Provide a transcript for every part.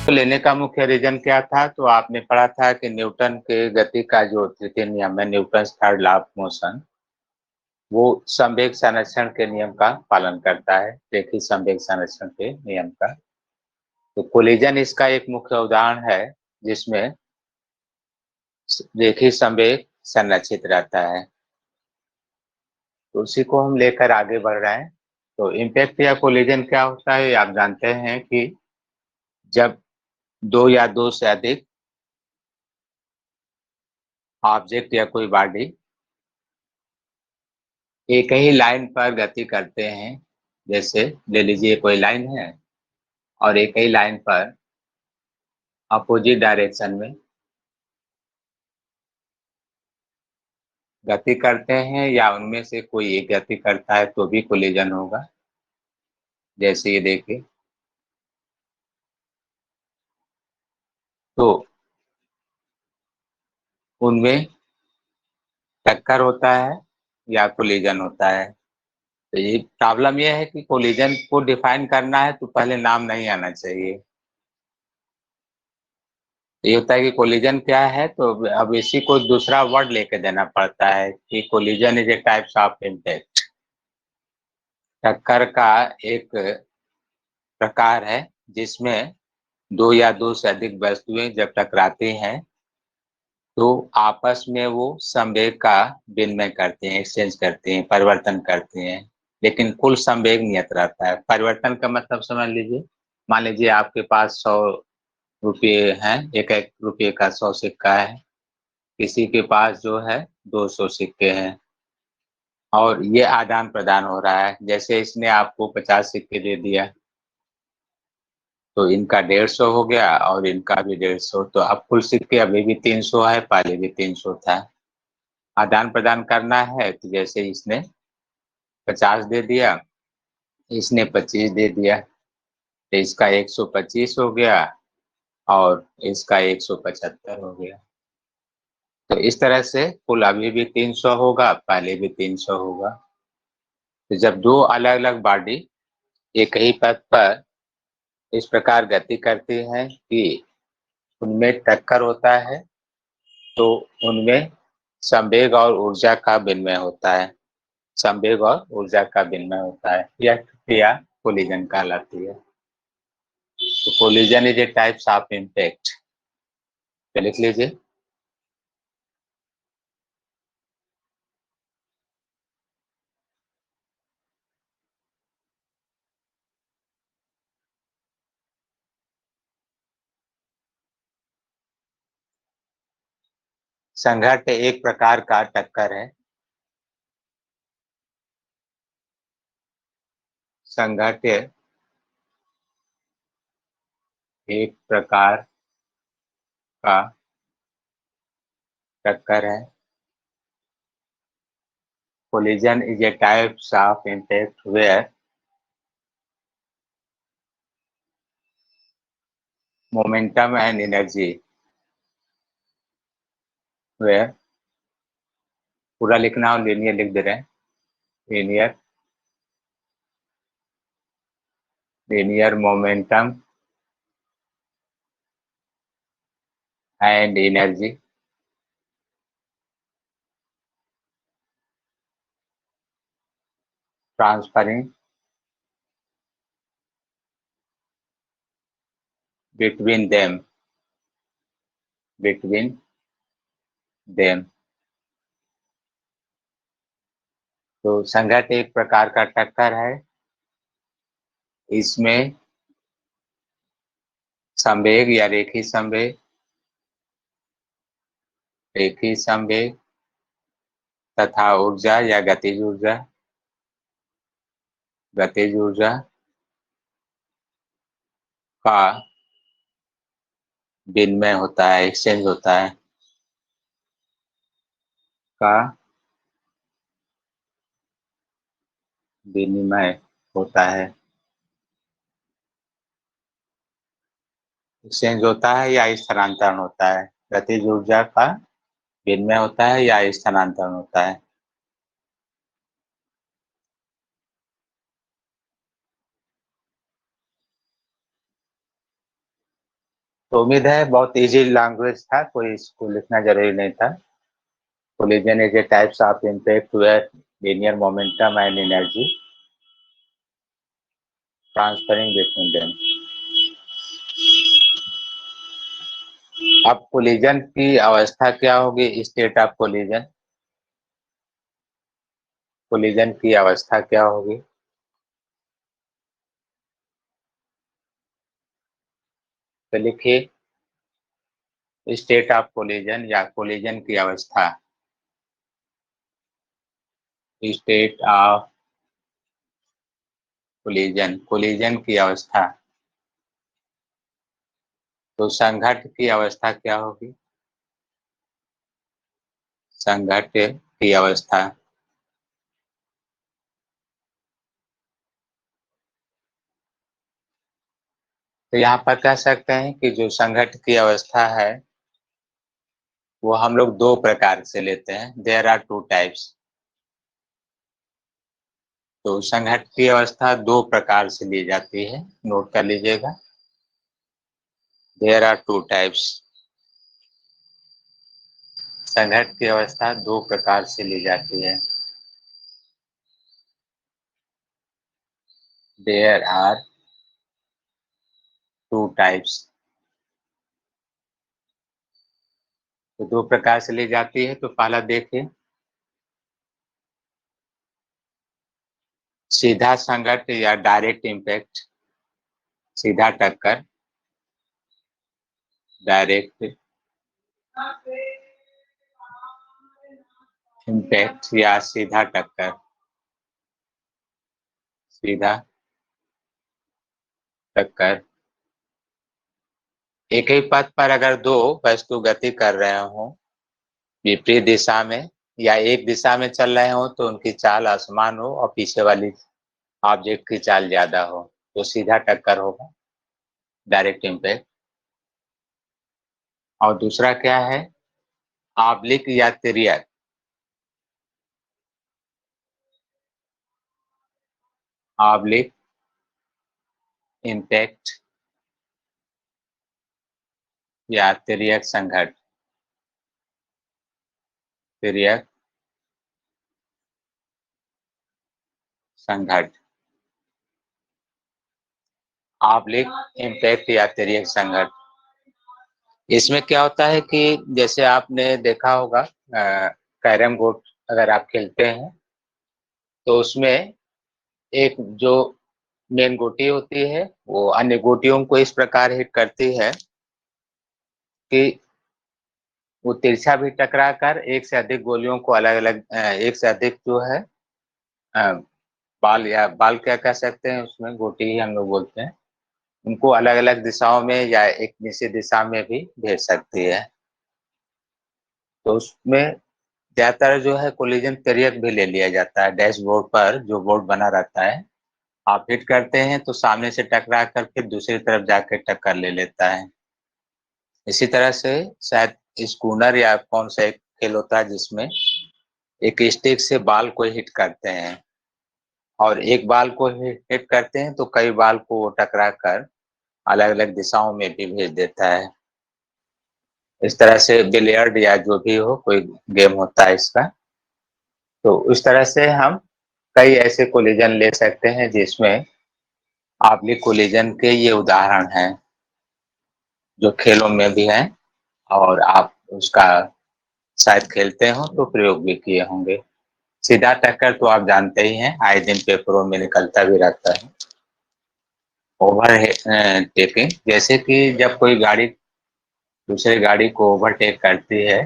तो लेने का मुख्य रीजन क्या था? तो आपने पढ़ा था कि न्यूटन के गति का जो तृतीय नियम है, Newton third law of motion, वो संवेग संरक्षण के नियम का पालन करता है, रेखीय संवेग संरक्षण के नियम का। तो कोलिजन इसका एक मुख्य उदाहरण है, जिसमें रेखीय संवेग संरक्षित रहता है। तो उसी को हम लेकर आगे बढ़ रहे हैं। तो इम्पैक्ट या कोलिजन क्या होता है, आप जानते हैं कि जब दो या दो से अधिक ऑब्जेक्ट या कोई बॉडी एक ही लाइन पर गति करते हैं, जैसे ले लीजिए कोई लाइन है और एक ही लाइन पर अपोजिट डायरेक्शन में गति करते हैं, या उनमें से कोई एक गति करता है, तो भी कोलिजन होगा। जैसे ये देखिए, तो उनमें टक्कर होता है या कोलिजन होता है। तो ये प्रॉब्लम ये है कि कोलिजन को डिफाइन करना है तो पहले नाम नहीं आना चाहिए। ये होता है कि कोलिजन क्या है, तो अब इसी को दूसरा वर्ड लेके देना पड़ता है कि collision is a types of impact. टक्कर का एक प्रकार है जिसमें दो या दो से अधिक वस्तुएं जब टकराती हैं तो आपस में वो संवेग का विनिमय करते हैं, एक्सचेंज करते हैं, परिवर्तन करते हैं। लेकिन कुल संवेग नियत रहता है। परिवर्तन का मतलब समझ लीजिए, मान लीजिए आपके पास 100 रुपये हैं, एक एक रुपये का 100 सिक्का है, किसी के पास जो है 200 सिक्के हैं, और ये आदान प्रदान हो रहा है। जैसे इसने आपको 50 सिक्के दे दिया, तो इनका 150 हो गया और इनका भी 150, तो अब कुल सिक्के अभी भी 300 है, पहले भी 300 था। आदान प्रदान करना है, तो जैसे इसने 50 दे दिया, इसने 25 दे दिया, तो इसका 125 हो गया और इसका 175 हो गया। तो इस तरह से कुल अभी भी 300 होगा, पहले भी 300 होगा। तो जब दो अलग अलग बॉडी एक ही पथ पर इस प्रकार गति करती हैं कि उनमें टक्कर होता है, तो उनमें संवेग और ऊर्जा का विनिमय होता है। संवेग और ऊर्जा का विनिमय होता है, यह क्रिया कोलिजन कहलाती है। तो collision is a types of impact. तो लिख लीजिए, संघट्ट एक प्रकार का टक्कर है। संघट्ट एक प्रकार का टक्कर है। Collision is a types of impact where momentum and energy, where पूरा लिखना और लीनियर लिख दे रहे हैं, linear linear momentum and energy transferring between them। तो संघट्ट एक प्रकार का टक्कर है, इसमें संवेग या रेखीय संवेग तथा ऊर्जा या गतिज ऊर्जा का विनिमय होता है, एक्सचेंज होता है, का विनिमय होता है। एक्सचेंज होता है या स्थानांतरण होता है, गतिज ऊर्जा का विनिमय होता है या स्थानांतरण होता है। तो उम्मीद है बहुत इजी लैंग्वेज था, कोई इसको लिखना जरूरी नहीं था। Collision is a types of impact where linear momentum and energy transferring between them। अब कोलिजन की अवस्था क्या होगी? स्टेट ऑफ कोलिजन, कोलिजन की अवस्था क्या होगी? तो लिखिए स्टेट ऑफ कोलिजन या कोलिजन की अवस्था, स्टेट ऑफ कोलिजन, कोलिजन की अवस्था। तो संघट्ट की अवस्था क्या होगी? संघट्ट की अवस्था, तो यहाँ पर कह सकते हैं कि जो संघट्ट की अवस्था है वो हम लोग दो प्रकार से लेते हैं। There are two types. तो संघट्ट की अवस्था दो प्रकार से ली जाती है, नोट कर लीजिएगा। There are two types. संघट्ट की अवस्था दो प्रकार से ली जाती है। There are two types. तो दो प्रकार से ली जाती है। तो पहला देखिए, सीधा संघट्ट या डायरेक्ट इम्पैक्ट, सीधा टक्कर, डायरेक्ट इम्पैक्ट या सीधा टक्कर, सीधा टक्कर। एक ही पथ पर अगर दो वस्तु गति कर रहे हो विपरीत दिशा में या एक दिशा में चल रहे हो तो उनकी चाल असमान हो और पीछे वाली ऑब्जेक्ट की चाल ज्यादा हो तो सीधा टक्कर होगा, डायरेक्ट इम्पैक्ट। और दूसरा क्या है? ऑब्लिक या तिर्यक, ऑब्लिक इम्पैक्ट या तिर्यक संघट्ट, तिर्यक संघट्ट, ऑब्लिक इम्पैक्ट या तिर्यक संघट्ट। इसमें क्या होता है कि जैसे आपने देखा होगा कैरम बोर्ड अगर आप खेलते हैं तो उसमें एक जो मेन गोटी होती है वो अन्य गोटियों को इस प्रकार हिट करती है कि वो तिरछा भी टकरा कर एक से अधिक गोलियों को अलग अलग एक से अधिक जो है अ, बाल या बाल क्या कह सकते हैं, उसमें गोटी ही हम लोग बोलते हैं, उनको अलग अलग दिशाओं में या एक निश्चित दिशा में भी भेज सकती है। तो उसमें ज्यादातर जो है कोलिजन तिर्यक भी ले लिया जाता है। डैशबोर्ड पर जो बोर्ड बना रहता है आप हिट करते हैं तो सामने से टकरा कर फिर दूसरी तरफ जाकर टक्कर ले लेता है। इसी तरह से शायद स्कूनर या कौन सा एक खेल होता है जिसमें एक स्टिक से बाल को हिट करते हैं और एक बाल को हिट करते हैं तो कई बाल को वो टकरा कर अलग अलग दिशाओं में भी भेज देता है। इस तरह से बिलियर्ड या जो भी हो कोई गेम होता है इसका, तो उस तरह से हम कई ऐसे कोलिजन ले सकते हैं जिसमें ऑब्लिक कोलिजन के ये उदाहरण हैं जो खेलों में भी हैं और आप उसका शायद खेलते हो तो प्रयोग भी किए होंगे। सीधा टक्कर तो आप जानते ही हैं, आए दिन पेपरों में निकलता भी रहता है। ओवर टेकिंग, जैसे कि जब कोई गाड़ी दूसरे गाड़ी को ओवरटेक करती है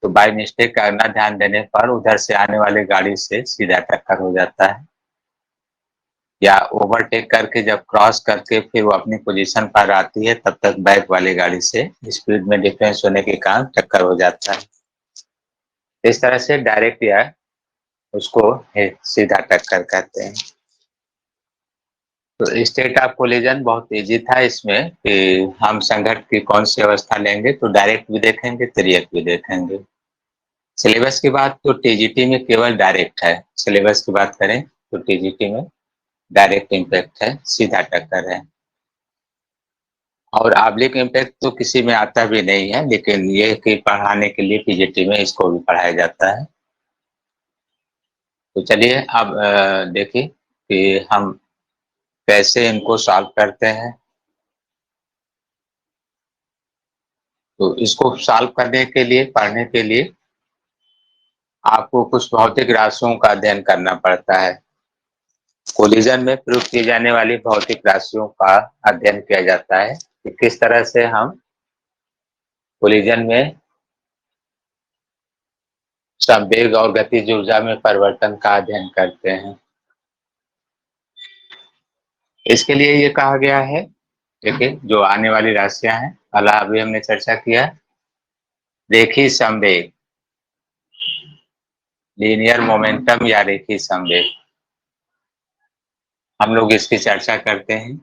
तो बाय मिस्टेक का न ध्यान देने पर उधर से आने वाली गाड़ी से सीधा टक्कर हो जाता है, या ओवरटेक करके जब क्रॉस करके फिर वो अपनी पोजीशन पर आती है तब तक बैक वाली गाड़ी से स्पीड में डिफरेंस होने के कारण टक्कर हो जाता है। इस तरह से डायरेक्ट या उसको सीधा टक्कर कहते हैं। तो स्टेट ऑफ कोलिजन बहुत इजी था इसमें कि हम संघट्ट की कौन सी अवस्था लेंगे, तो डायरेक्ट भी देखेंगे तिर्यक भी देखेंगे। सिलेबस की बात तो टीजीटी में केवल डायरेक्ट है, सिलेबस की बात करें तो टीजीटी में डायरेक्ट इम्पैक्ट है, सीधा टक्कर है। और ऑब्लिक इम्पैक्ट तो किसी में आता भी नहीं है, लेकिन ये कि पढ़ाने के लिए पीजीटी में इसको भी पढ़ाया जाता है। तो चलिए अब देखिए कि हम कैसे इनको सॉल्व करते हैं। तो इसको सॉल्व करने के लिए, पढ़ने के लिए आपको कुछ भौतिक राशियों का अध्ययन करना पड़ता है। कोलिजन में प्रयोग की जाने वाली भौतिक राशियों का अध्ययन किया जाता है कि किस तरह से हम कोलिजन में संवेग और गतिज ऊर्जा में परिवर्तन का अध्ययन करते हैं। इसके लिए ये कहा गया है, देखिए जो आने वाली राशियां हैं, पहला अभी हमने चर्चा किया रेखीय संवेग, लीनियर मोमेंटम या रेखीय संवेग, हम लोग इसकी चर्चा करते हैं।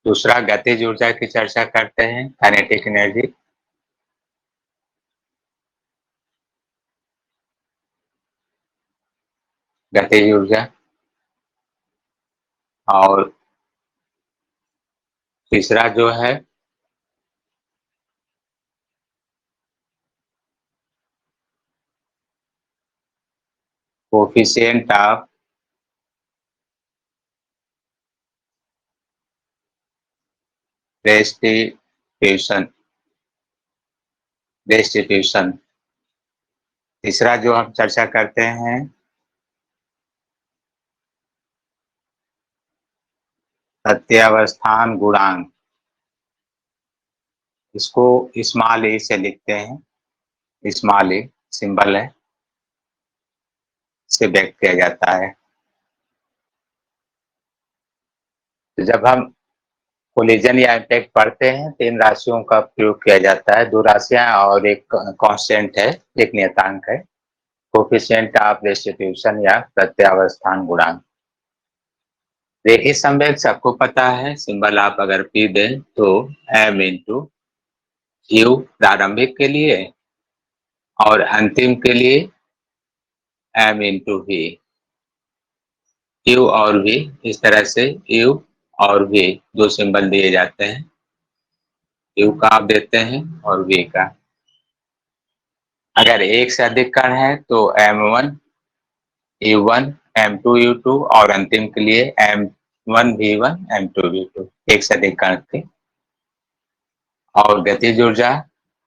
दूसरा गतिज ऊर्जा की चर्चा करते हैं, काइनेटिक एनर्जी। गतिज ऊर्जा। और तीसरा जो है कोफिशिएंट ऑफ रेस्टिट्यूशन। तीसरा जो हम चर्चा करते हैं प्रत्यावस्थान गुणांक, इसको स्मॉल ए से लिखते हैं, स्मॉल ए सिंबल है, से व्यक्त किया जाता है। तो जब हम कोलिजन या इम्पैक्ट पढ़ते हैं, 3 राशियों का प्रयोग किया जाता है, 2 राशियां और एक कांस्टेंट है, एक नियतांक है, कोफिशिएंट ऑफ रेस्टिट्यूशन या प्रत्यावस्थान गुणांक। रेखीय संवेग सबको पता है, सिंबल आप अगर पी दें तो m इंटू यू प्रारंभिक के लिए और अंतिम के लिए m इंटू वी। यू और वी, इस तरह से यू और वी 2 सिंबल दिए जाते हैं, यू का आप देते हैं और वी का। अगर एक से अधिक कण है तो m1 u1 m2 u2 और अंतिम के लिए m1 v1 m2 v2, एक से अधिक कण के। और गतिज ऊर्जा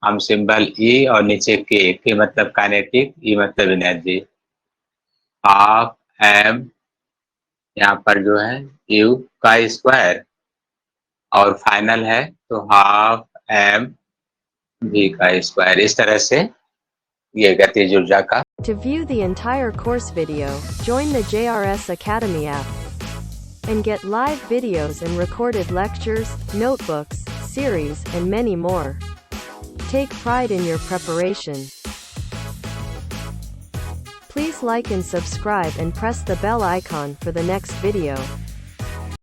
हम सिंबल ई और नीचे के मतलब काइनेटिक, ई मतलब एनर्जी, हाफ एम यहाँ पर जो है यू का स्क्वायर और फाइनल है तो हाफ एम वी का स्क्वायर। इस तरह से ये गतिज ऊर्जा का। To view the entire course video, join the JRS Academy app and get live videos and recorded lectures, notebooks, series, and many more. Take pride in your preparation. Please like and subscribe and press the bell icon for the next video.